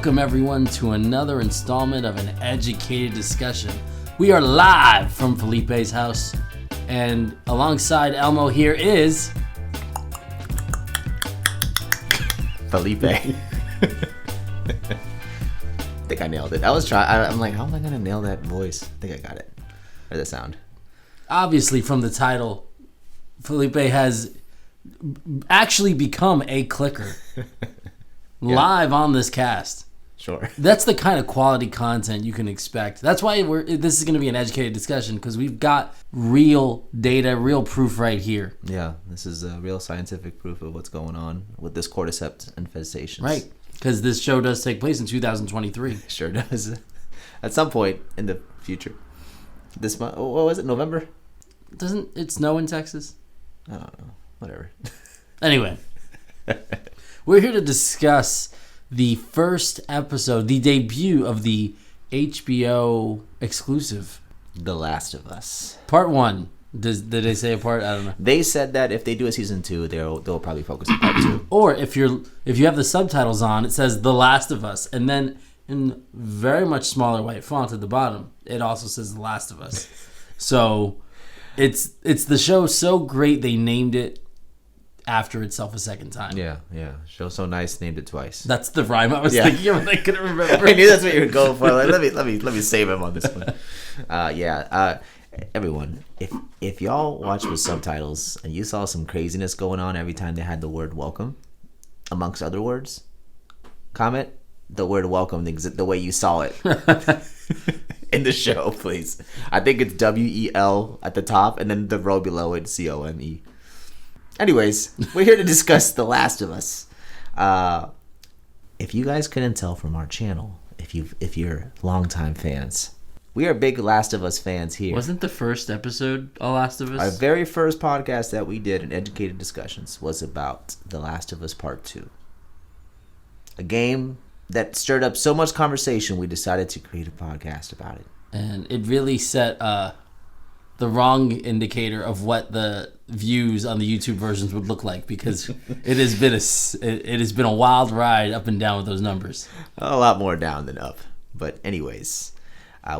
Welcome everyone to another installment of an educated discussion. We are live from Felipe's house, and alongside Elmo here is Felipe. I think I nailed it. I was trying. I'm like, how am I gonna nail that voice? I think I got it. Or the sound. Obviously from the title. Felipe has actually become a clicker live on this cast. Sure. That's the kind of quality content you can expect. That's why this is going to be an educated discussion, because we've got real data, real proof right here. Yeah, this is a real scientific proof of what's going on with this cordyceps infestations. Right, because this show does take place in 2023. Sure does. At some point in the future. This month, what was it, November? Doesn't it snow in Texas? I don't know. Whatever. Anyway, we're here to discuss the first episode, the debut of the HBO exclusive. The Last of Us. Part 1. Did they say a part? I don't know. They said that if they do a season 2, they'll probably focus on part 2. Or if you have the subtitles on, it says The Last of Us, and then in very much smaller white font at the bottom, it also says The Last of Us. So it's the show so great they named it after itself a second time. Yeah. Show so nice, named it twice. That's the rhyme I was thinking of, and I couldn't remember. I knew that's what you were going for. Like, let me save him on this one. Everyone, if y'all watch with subtitles and you saw some craziness going on every time they had the word welcome, amongst other words, comment the word welcome the way you saw it in the show, please. I think it's WEL at the top, and then the row below it COME. Anyways, we're here to discuss The Last of Us. If you guys couldn't tell from our channel, if you're longtime fans, we are big Last of Us fans here. Wasn't the first episode a Last of Us? Our very first podcast that we did in Educated Discussions was about The Last of Us Part 2. A game that stirred up so much conversation, we decided to create a podcast about it. And it really set the wrong indicator of what the views on the YouTube versions would look like, because it has been a wild ride up and down with those numbers. A lot more down than up. But anyways,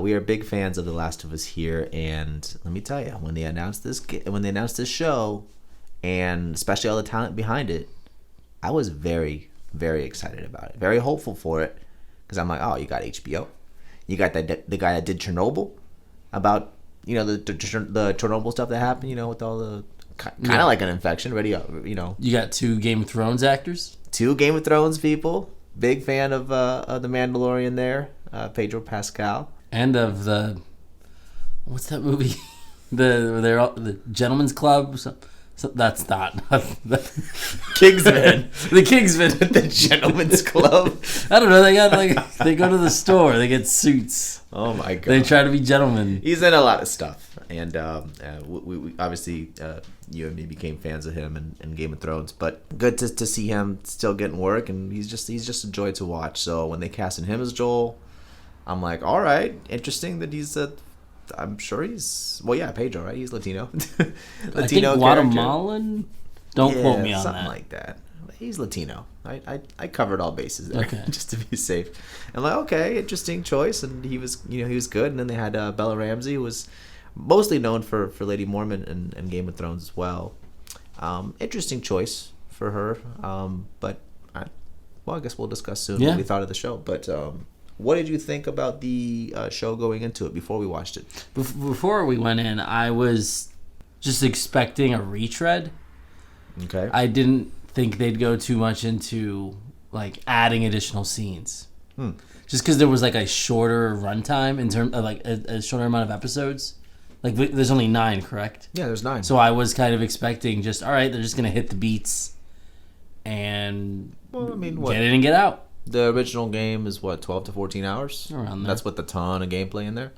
we are big fans of The Last of Us here, and let me tell you, when they announced this show, and especially all the talent behind it, I was very, very excited about it, very hopeful for it, because I'm like, oh, you got HBO, you got the guy that did Chernobyl, about the Chernobyl stuff that happened, with all the kind of like an infection, ready, You got 2 Game of Thrones actors, 2 Game of Thrones people, big fan of the Mandalorian there, Pedro Pascal. And of what's that movie? the Gentleman's Club. So that's not Kingsman. The Kingsman. The Gentleman's Club. I don't know. They go to the store. They get suits. Oh my god. They try to be gentlemen. He's in a lot of stuff, and we obviously you and me became fans of him in Game of Thrones. But good to see him still getting work, and he's just a joy to watch. So when they casted him as Joel, I'm like, all right, interesting that he's I'm sure he's Pedro, right? He's Latino. Latino, I think Guatemalan. Don't quote me on something that. like that. He's Latino. I covered all bases there, okay, just to be safe. I'm like, okay, interesting choice, and he was good. And then they had Bella Ramsey, who was mostly known for Lady Mormont and Game of Thrones as well. Interesting choice for her. But I guess we'll discuss soon what we thought of the show. But what did you think about the show going into it before we watched it? Before we went in, I was just expecting a retread. Okay. I didn't think they'd go too much into adding additional scenes. Just because there was a shorter runtime in terms of a shorter amount of episodes. There's only 9, correct? Yeah, there's 9. So I was kind of expecting just, all right, they're just gonna hit the beats and get in and get out. The original game is 12 to 14 hours? Around there. That's with a ton of gameplay in there.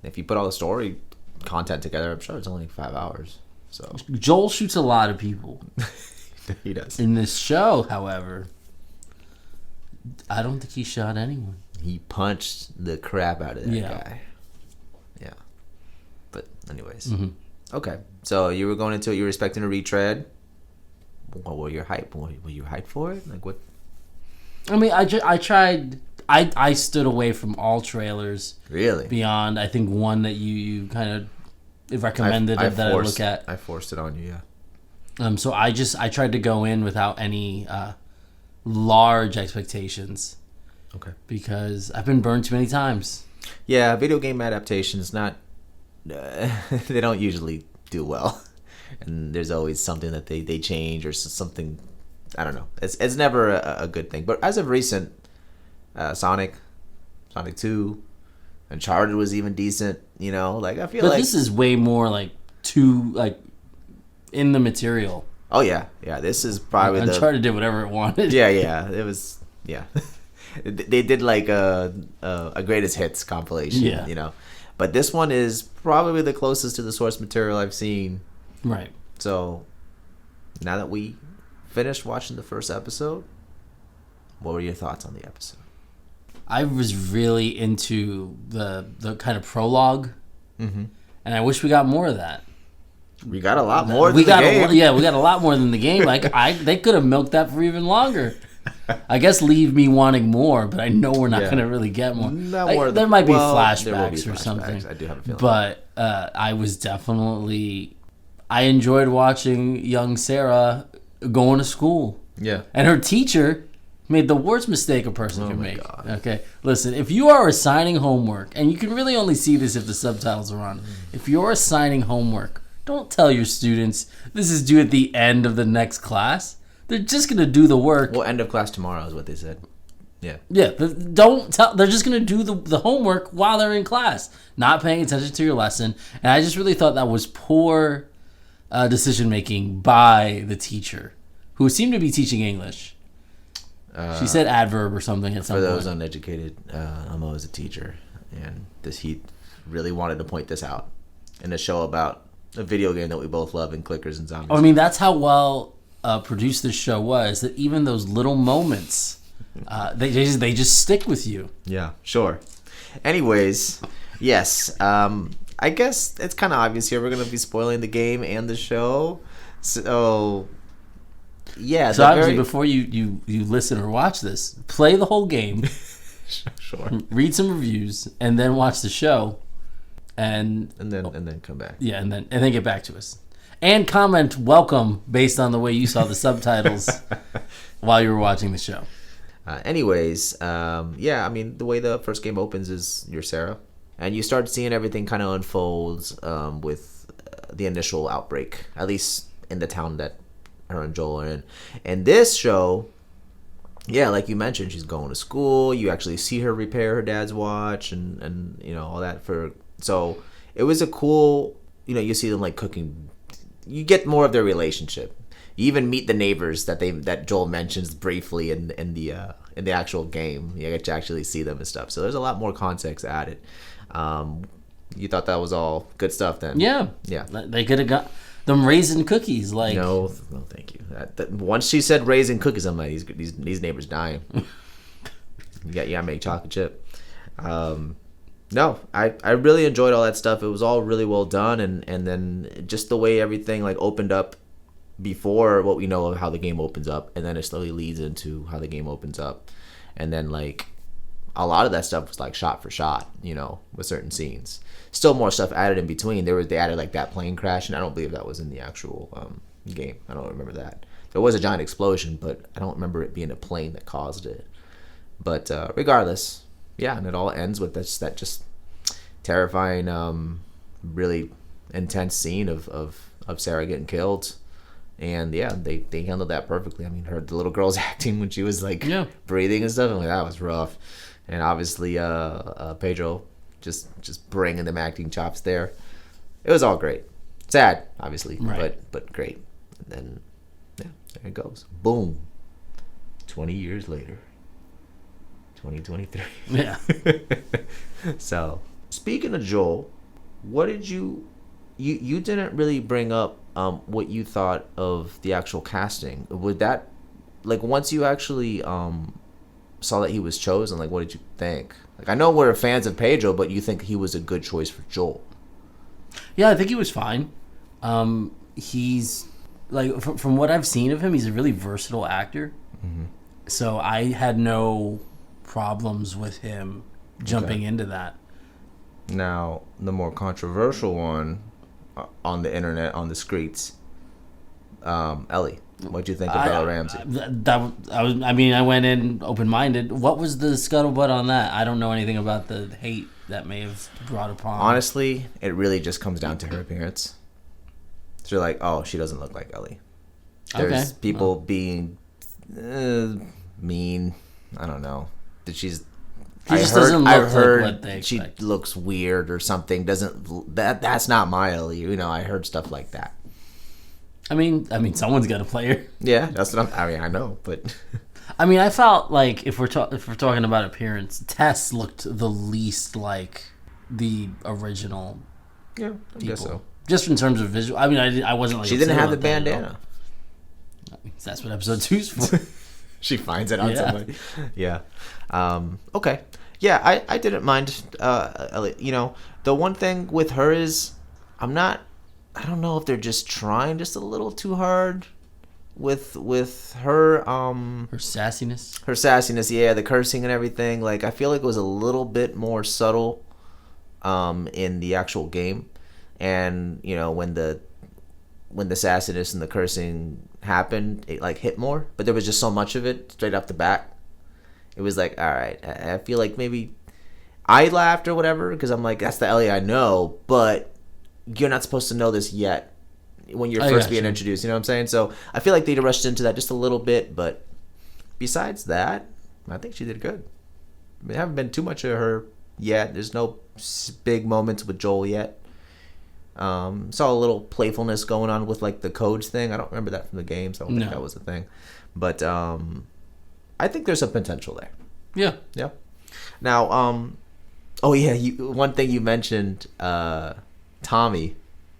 If you put all the story content together, I'm sure it's only 5 hours. So Joel shoots a lot of people. He does. In this show, however, I don't think he shot anyone. He punched the crap out of that guy. Yeah. But anyways. Mm-hmm. Okay. So you were going into it, you were expecting a retread. What were your hype? Were you hyped for it? What? I mean, I tried. I stood away from all trailers. Really? Beyond, I think one that you kind of recommended that I look at. I forced it on you, yeah. So I tried to go in without any large expectations. Okay. Because I've been burned too many times. Yeah, video game adaptations they don't usually do well, and there's always something that they change or something. I don't know. It's never a good thing. But as of recent, Sonic 2, Uncharted was even decent. You know, like I feel but like this is way more like in the material. Oh yeah. This is probably Uncharted did whatever it wanted. Yeah. It was They did like a greatest hits compilation. Yeah. You know, but this one is probably the closest to the source material I've seen. Right. So now that we finished watching the first episode, what were your thoughts on the episode? I was really into the kind of prologue, and I wish we got more of that. We got a lot more than the game. We got a lot more than the game. Like they could have milked that for even longer. I guess leave me wanting more, but I know we're not going to really get more. There might be flashbacks or something. I do have a feeling. But I was definitely... I enjoyed watching young Sarah going to school. Yeah. And her teacher made the worst mistake a person can make. God. Okay, listen, if you are assigning homework, and you can really only see this if the subtitles are on, if you're assigning homework, don't tell your students this is due at the end of the next class. They're just going to do the work. Well, end of class tomorrow is what they said. Yeah. Yeah, don't tell. They're just going to do the homework while they're in class, not paying attention to your lesson. And I just really thought that was poor decision making by the teacher, who seemed to be teaching English. She said adverb or something at some point. For those uneducated, I'm always a teacher, and he really wanted to point this out in a show about a video game that we both love, and clickers and zombies. I mean, that's how well produced this show was, that even those little moments, they just stick with you. Yeah, sure. Anyways, yes, I guess it's kind of obvious here we're going to be spoiling the game and the show. So, yeah. So obviously, before you listen or watch this, play the whole game. Sure. Read some reviews and then watch the show, and then come back. Yeah, and then get back to us. And comment welcome based on the way you saw the subtitles while you were watching the show. Anyways, I mean, the way the first game opens is you're Sarah, and you start seeing everything kind of unfolds with the initial outbreak, at least in the town that her and Joel are in. And this show, yeah, like you mentioned, she's going to school. You actually see her repair her dad's watch and you know all that. So it was a cool, you know, you see them like cooking. You get more of their relationship. You even meet the neighbors that Joel mentions briefly in the actual game. You get to actually see them and stuff. So there's a lot more context added. You thought that was all good stuff then? Yeah. They could have got them raisin cookies. Like no, thank you. Once she said raisin cookies, I'm like these neighbors dying. You gotta make chocolate chip. No, I really enjoyed all that stuff. It was all really well done, and then just the way everything like opened up before what we know of how the game opens up, and then it slowly leads into how the game opens up, and then like a lot of that stuff was like shot for shot, you know, with certain scenes. Still more stuff added in between. They added like that plane crash, and I don't believe that was in the actual game. I don't remember that. There was a giant explosion, but I don't remember it being a plane that caused it. But regardless. Yeah, and it all ends with that just terrifying, really intense scene of Sarah getting killed, and yeah, they handled that perfectly. I mean, the little girl's acting when she was like breathing and stuff, and like that was rough, and obviously Pedro just bringing them acting chops there. It was all great, sad obviously, right. but great. And then yeah, there it goes, boom, 20 years later. 2023. Yeah. So, speaking of Joel, what did you didn't really bring up what you thought of the actual casting? Would that, like, once you actually saw that he was chosen, like, what did you think? Like, I know we're fans of Pedro, but you think he was a good choice for Joel? Yeah, I think he was fine. He's like from what I've seen of him, he's a really versatile actor. Mm-hmm. So I had no problems with him jumping into that. Now, the more controversial one on the internet, on the streets, Ellie. What'd you think of Bella Ramsey? I went in open-minded. What was the scuttlebutt on that? I don't know anything about the hate that may have brought upon. Honestly, it really just comes down to her appearance. So you're like, oh, she doesn't look like Ellie. There's people being mean. I don't know. I've heard she looks weird or something. That's not my Ellie. You know, I heard stuff like that. I mean, someone's got to play her. Yeah, that's what I know, but I mean, I felt like if we're talking about appearance, Tess looked the least like the original. Yeah, I guess so. Just in terms of visual. I mean, I wasn't like she didn't have the bandana. That's what episode 2's for. She finds it on somebody. Yeah. Okay. Yeah, I didn't mind. You know, the one thing with her is I don't know if they're just trying just a little too hard with her her sassiness. Her sassiness, yeah, the cursing and everything. Like I feel like it was a little bit more subtle in the actual game. And, you know, when the sassiness and the cursing happened, it like hit more, but there was just so much of it straight off the bat. It was like, all right, I feel like maybe I laughed or whatever because I'm like, that's the Ellie I know, but you're not supposed to know this yet when you're first being introduced. You know what I'm saying? So I feel like they rushed into that just a little bit, but besides that, I think she did good. There haven't been too much of her yet. There's no big moments with Joel yet. Saw a little playfulness going on with like the codes thing. I don't remember that from the games. I don't think that was a thing, but I think there's some potential there. Yeah. Now, one thing you mentioned, Tommy.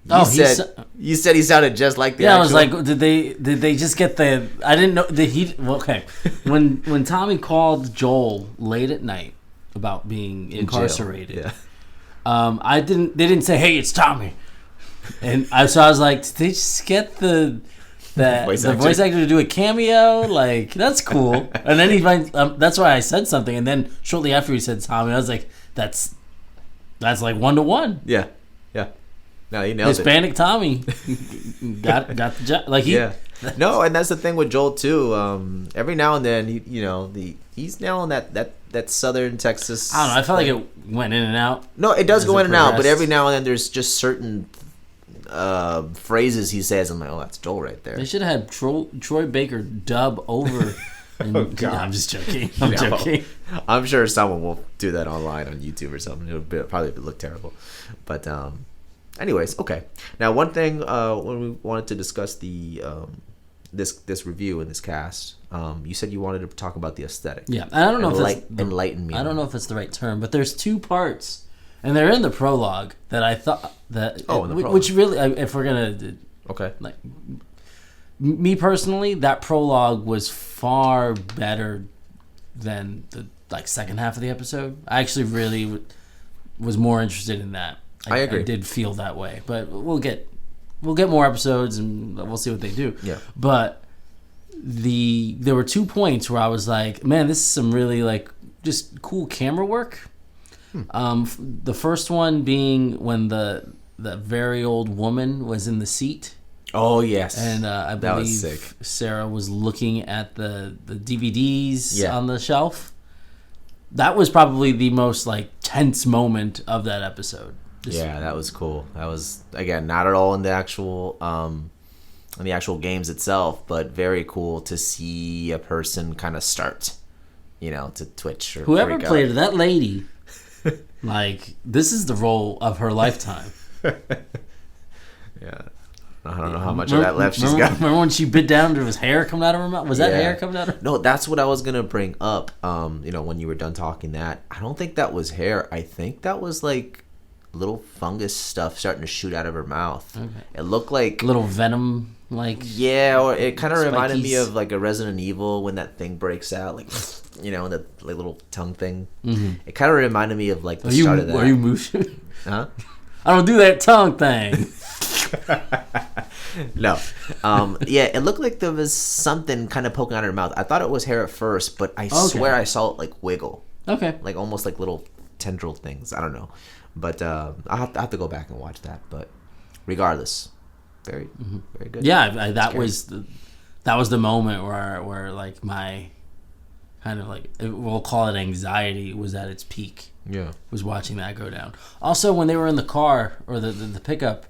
You said he sounded just like the. Yeah, actual... I was like, did they just get the? I didn't know the he. Well, okay, when Tommy called Joel late at night about being incarcerated, They didn't say, "Hey, it's Tommy," and so I was like, did they just get the voice actor to do a cameo? Like that's cool. And then that's why I said something, and then shortly after he said Tommy, I was like, that's like 1-to-1. Yeah. No, he nailed Hispanic Tommy got the job. Like no, and that's the thing with Joel too. Every now and then, he's nailing that Southern Texas. I don't know. I felt like it went in and out. No, it does go in and out, but every now and then there's just certain phrases he says. I'm like, oh, that's Joel right there. They should have had Troy Baker dub over. And, I'm just joking. I'm joking. I'm sure someone will do that online on YouTube or something. It'll probably look terrible, but. Anyways, okay. Now, one thing when we wanted to discuss the this review and this cast, you said you wanted to talk about the aesthetic. Yeah, and I don't know if that's enlighten me. I don't know if it's the right term, but there's 2 parts, and they're in the prologue that I thought that which really, if we're gonna like me personally, that prologue was far better than the second half of the episode. I actually really was more interested in that. I agree. I did feel that way, but we'll get more episodes and we'll see what they do. Yeah. But there were 2 points where I was like, man, this is some really just cool camera work. The first one being when the very old woman was in the seat. Oh yes. And I believe Sarah was looking at the DVDs on the shelf. That was probably the most tense moment of that episode. That was cool. That was, again, not at all in the actual games itself, but very cool to see a person kind of start, to twitch or whoever freak played out. That lady, this is the role of her lifetime. Yeah. I don't know how much of that left she's got. Remember when she bit down to his hair coming out of her mouth? Was that hair coming out of her mouth? No, that's what I was going to bring up, when you were done talking that. I don't think that was hair. I think that was little fungus stuff starting to shoot out of her mouth. Okay. It looked like little venom, or it kind of reminded me of a Resident Evil when that thing breaks out, the little tongue thing. Mm-hmm. It kind of reminded me of the start of that. Are you moving? Huh? I don't do that tongue thing. No. Yeah, it looked like there was something kind of poking out of her mouth. I thought it was hair at first, but I swear I saw it like wiggle. Okay. Like almost like little tendril things. I don't know. But I have to go back and watch that. But regardless, very good. Yeah, that was the moment where like my kind of like, we'll call it anxiety, was at its peak. Yeah. Was watching that go down. Also, when they were in the car or the pickup,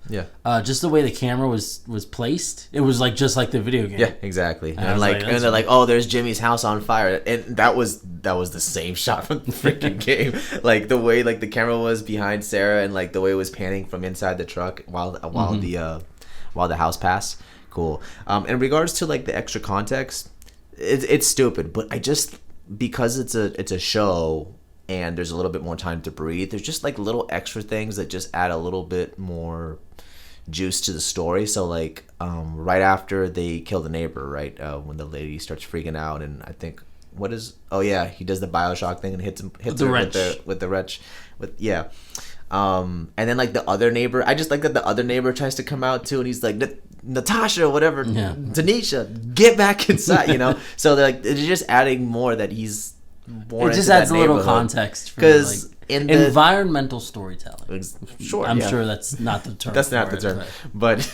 just the way the camera was placed, it was like just like the video game. Yeah, exactly. And And they're like, oh, there's Jimmy's house on fire, and that was the same shot from the freaking game. Like the way like the camera was behind Sarah, and like the way it was panning from inside the truck while the house passed. Cool. In regards to like the extra context, it's stupid, but I just, because it's a show. And there's a little bit more time to breathe. There's just like little extra things that just add a little bit more juice to the story. So like right after they kill the neighbor, right, when the lady starts freaking out, and I think he does the BioShock thing and hits her with the wrench, and then like the other neighbor, I just like that the other neighbor tries to come out too, and he's like, Natasha, whatever, Tanisha, get back inside, So they're just adding more that he's. It just adds a little context because like, environmental storytelling. Sure, I'm sure that's not the term. That's not the term, but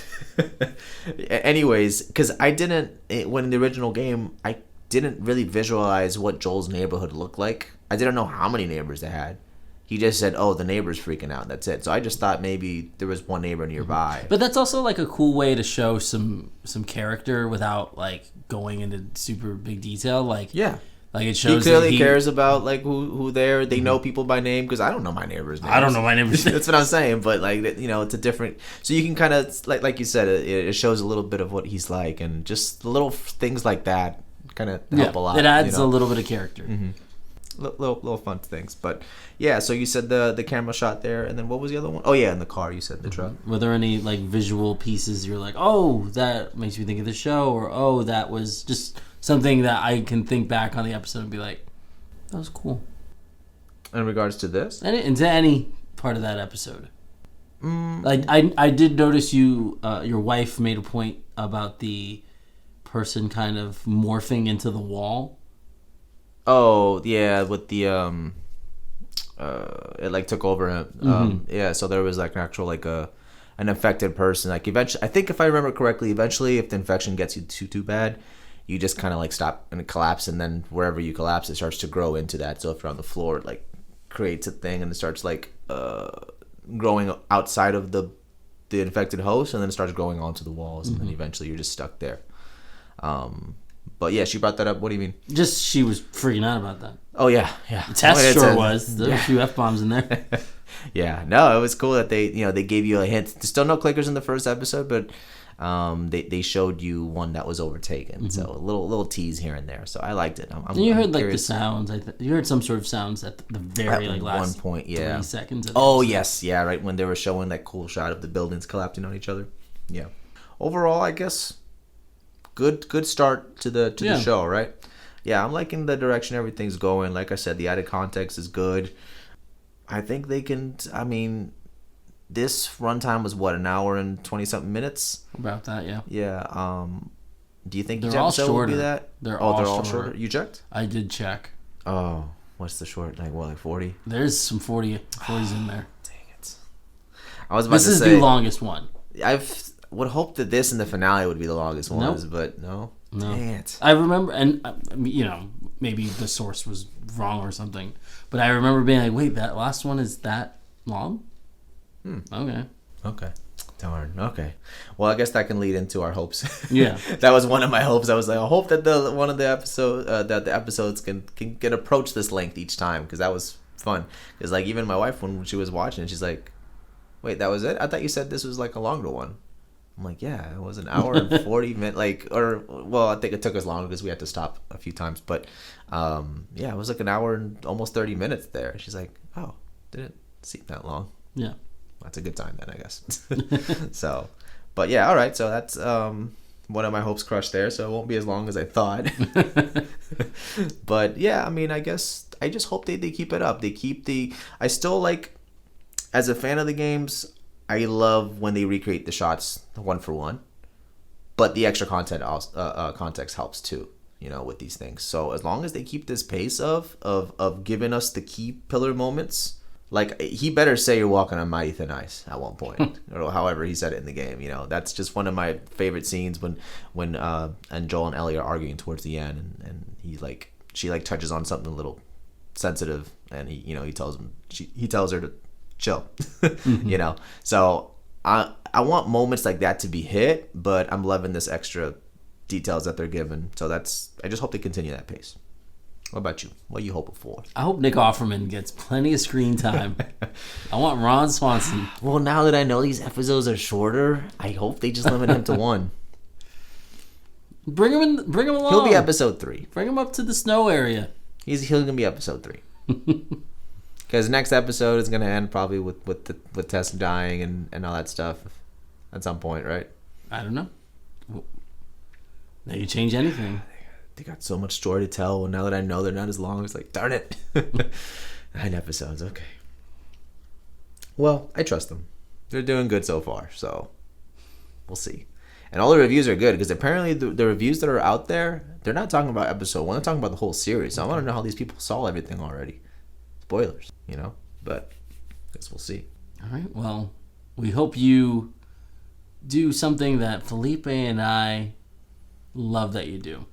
anyways, because I didn't, when in the original game, I didn't really visualize what Joel's neighborhood looked like. I didn't know how many neighbors they had. He just said, "Oh, the neighbor's freaking out." That's it. So I just thought maybe there was one neighbor nearby. But that's also like a cool way to show some character without like going into super big detail. Like Like it shows he clearly cares about like who they know people by name, because I don't know my neighbors' names. I don't know my neighbors' names. That's what I'm saying. But like it's a different. So you can kind of like you said, it shows a little bit of what he's like, and just little things like that kind of help a lot. It adds a little bit of character. Mm-hmm. Little fun things, but yeah. So you said the camera shot there, and then what was the other one? Oh yeah, in the car. You said the truck. Were there any like visual pieces you're like, oh, that makes me think of the show, or oh, that was just something that I can think back on the episode and be like, that was cool. In regards to this? Into any part of that episode. Like I did notice your wife made a point about the person kind of morphing into the wall. Oh, yeah, with the it like took over him. Yeah, so there was like an actual like an infected person. Like eventually, I think if I remember correctly, eventually if the infection gets you too bad, you just kind of like stop and collapse, and then wherever you collapse, it starts to grow into that. So if you're on the floor, it like creates a thing, and it starts like growing outside of the infected host, and then it starts growing onto the walls, and then eventually you're just stuck there. But yeah, she brought that up. What do you mean? Just she was freaking out about that. Oh yeah. Tess was. There were a few F-bombs in there. Yeah, no, it was cool that they gave you a hint. There's still no clickers in the first episode, but they showed you one that was overtaken. So a little tease here and there. So I liked it. You heard like the sounds. You heard some sort of sounds at the very last 1 point. Yeah. 3 seconds. Oh yes, yeah, right when they were showing that cool shot of the buildings collapsing on each other. Yeah. Overall, I guess good start to the show, right? Yeah, I'm liking the direction everything's going. Like I said, the added context is good. I think they can. I mean, this runtime was what, an hour and 20-something minutes? About that, yeah. Yeah. Do you think each all episode shorter. will be that? They're all shorter. You checked? I did check. Oh, what's the short? Like 40? There's some 40s in there. Dang it! I was about to say this is the longest one. Would hope that this and the finale would be the longest ones, but no. Dang it. I remember, and maybe the source was wrong or something, but I remember being like, wait, that last one is that long? Okay. Darn. Okay. Well, I guess that can lead into our hopes. Yeah. That was one of my hopes. I was like, I hope that the episodes can approach this length each time, because that was fun. Because like even my wife, when she was watching, she's like, wait, that was it? I thought you said this was like a longer one. I'm like, yeah, it was an hour and 40 minutes. I think it took us longer because we had to stop a few times. But it was like an hour and almost 30 minutes there. She's like, oh, didn't seem that long. Yeah. That's a good time then, I guess. So, but yeah, all right. So that's one of my hopes crushed there. So it won't be as long as I thought. But yeah, I mean, I guess I just hope they keep it up. I still like, as a fan of the games, I love when they recreate the shots one for one. but the extra content also, context helps too, with these things. So as long as they keep this pace of giving us the key pillar moments, like he better say you're walking on mighty thin ice at one point, or however he said it in the game. That's just one of my favorite scenes when and Joel and Ellie are arguing towards the end, and she touches on something a little sensitive, and he tells her to chill. So I want moments like that to be hit, but I'm loving this extra details that they're given. So I just hope they continue that pace. What about you? What are you hoping for? I hope Nick Offerman gets plenty of screen time. I want Ron Swanson. Well, now that I know these episodes are shorter, I hope they just limit him to one. Bring him along. He'll be episode 3. Bring him up to the snow area. He's gonna be episode 3. Because next episode is gonna end probably with Tess dying and all that stuff at some point, right? I don't know. Now you change anything. They got so much story to tell, and now that I know they're not as long, it's like, darn it. 9 episodes, okay. Well, I trust them. They're doing good so far, so we'll see. And all the reviews are good, because apparently the reviews that are out there, they're not talking about episode 1, they're talking about the whole series. So I want to know how these people saw everything already. Spoilers, but I guess we'll see. All right, well, we hope you do something that Felipe and I love that you do.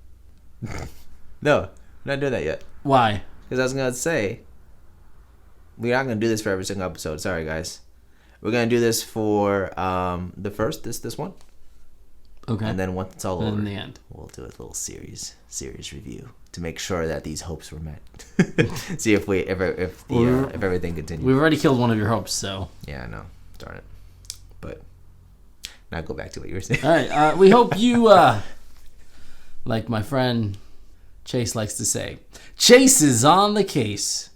No, I'm not doing that yet. Why? Because I was going to say, we're not going to do this for every single episode. Sorry, guys. We're going to do this for the first, this one. Okay. And then once it's all over, in the end, we'll do a little series review to make sure that these hopes were met. See if everything continues. We've already killed one of your hopes, so. Yeah, I know. Darn it. But now go back to what you were saying. All right. We hope you, like my friend Chase likes to say, Chase is on the case.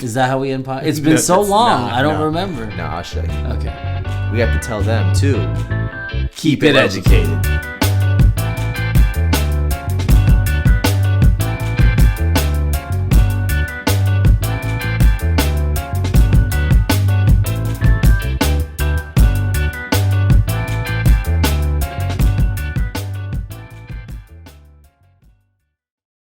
Is that how we end? It's been so long. I don't remember. No, I'll show you. Okay. We have to tell them to keep it educated.